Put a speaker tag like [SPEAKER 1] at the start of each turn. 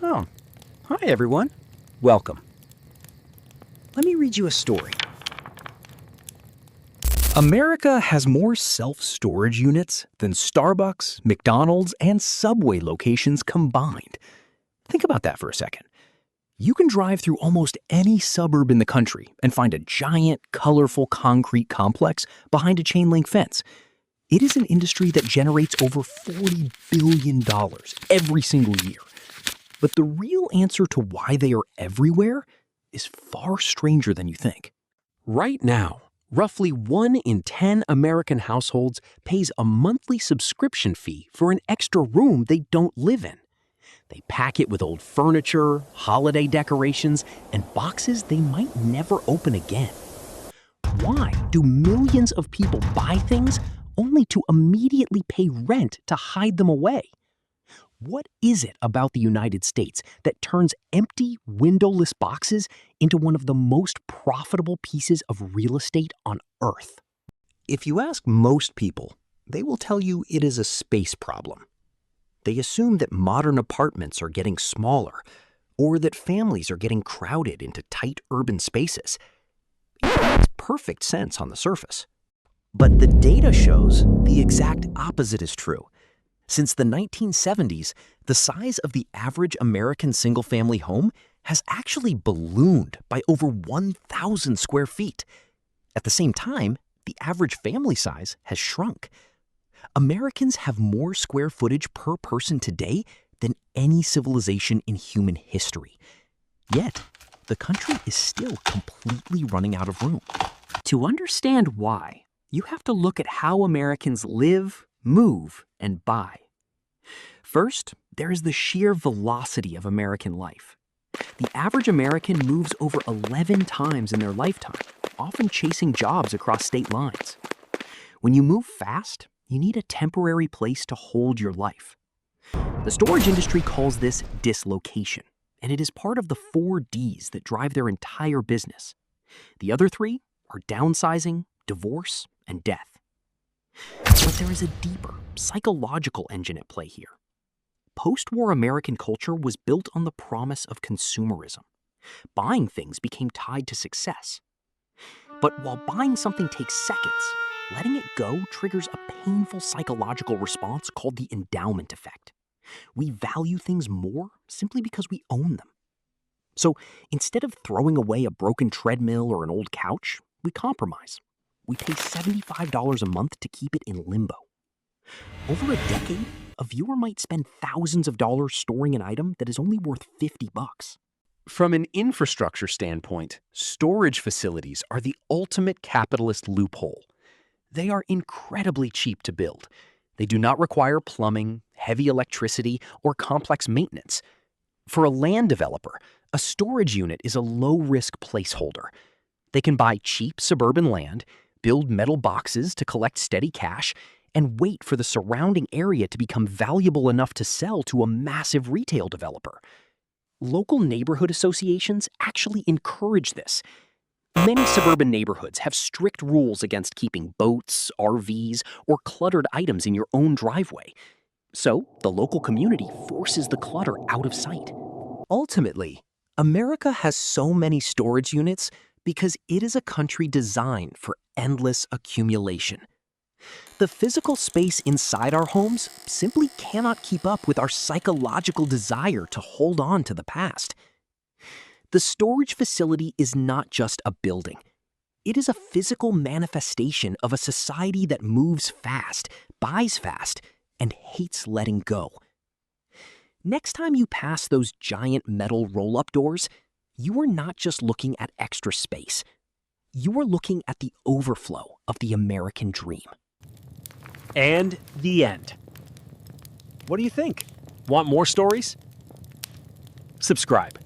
[SPEAKER 1] Oh, hi everyone. Welcome. Let me read you a story. America has more self-storage units than Starbucks, McDonald's, and Subway locations combined. Think about that for a second. You can drive through almost any suburb in the country and find a giant, colorful concrete complex behind a chain-link fence. It is an industry that generates over $40 billion every single year. But the real answer to why they are everywhere is far stranger than you think.
[SPEAKER 2] Right now, roughly 1 in 10 American households pays a monthly subscription fee for an extra room they don't live in. They pack it with old furniture, holiday decorations, and boxes they might never open again. Why do millions of people buy things only to immediately pay rent to hide them away? What is it about the United States that turns empty, windowless boxes into one of the most profitable pieces of real estate on Earth?
[SPEAKER 1] If you ask most people, they will tell you it is a space problem. They assume that modern apartments are getting smaller, or that families are getting crowded into tight urban spaces. It makes perfect sense on the surface. But the data shows the exact opposite is true. Since the 1970s, the size of the average American single-family home has actually ballooned by over 1,000 square feet. At the same time, the average family size has shrunk. Americans have more square footage per person today than any civilization in human history. Yet, the country is still completely running out of room.
[SPEAKER 3] To understand why, you have to look at how Americans live, move, and buy. First, there is the sheer velocity of American life. The average American moves over 11 times in their lifetime, often chasing jobs across state lines. When you move fast, you need a temporary place to hold your life. The storage industry calls this dislocation, and it is part of the 4 Ds that drive their entire business. The other 3 are downsizing, divorce, and death. But there is a deeper, psychological engine at play here. Post-war American culture was built on the promise of consumerism. Buying things became tied to success. But while buying something takes seconds, letting it go triggers a painful psychological response called the endowment effect. We value things more simply because we own them. So instead of throwing away a broken treadmill or an old couch, we compromise. We pay $75 a month to keep it in limbo. Over a decade, a viewer might spend thousands of dollars storing an item that is only worth $50.
[SPEAKER 2] From an infrastructure standpoint, storage facilities are the ultimate capitalist loophole. They are incredibly cheap to build. They do not require plumbing, heavy electricity, or complex maintenance. For a land developer, a storage unit is a low-risk placeholder. They can buy cheap suburban land, build metal boxes to collect steady cash, and wait for the surrounding area to become valuable enough to sell to a massive retail developer. Local neighborhood associations actually encourage this. Many suburban neighborhoods have strict rules against keeping boats, RVs, or cluttered items in your own driveway. So, the local community forces the clutter out of sight.
[SPEAKER 1] Ultimately, America has so many storage units because it is a country designed for endless accumulation. The physical space inside our homes simply cannot keep up with our psychological desire to hold on to the past. The storage facility is not just a building. It is a physical manifestation of a society that moves fast, buys fast, and hates letting go. Next time you pass those giant metal roll-up doors, you are not just looking at extra space. You are looking at the overflow of the American dream.
[SPEAKER 2] And the end. What do you think? Want more stories? Subscribe.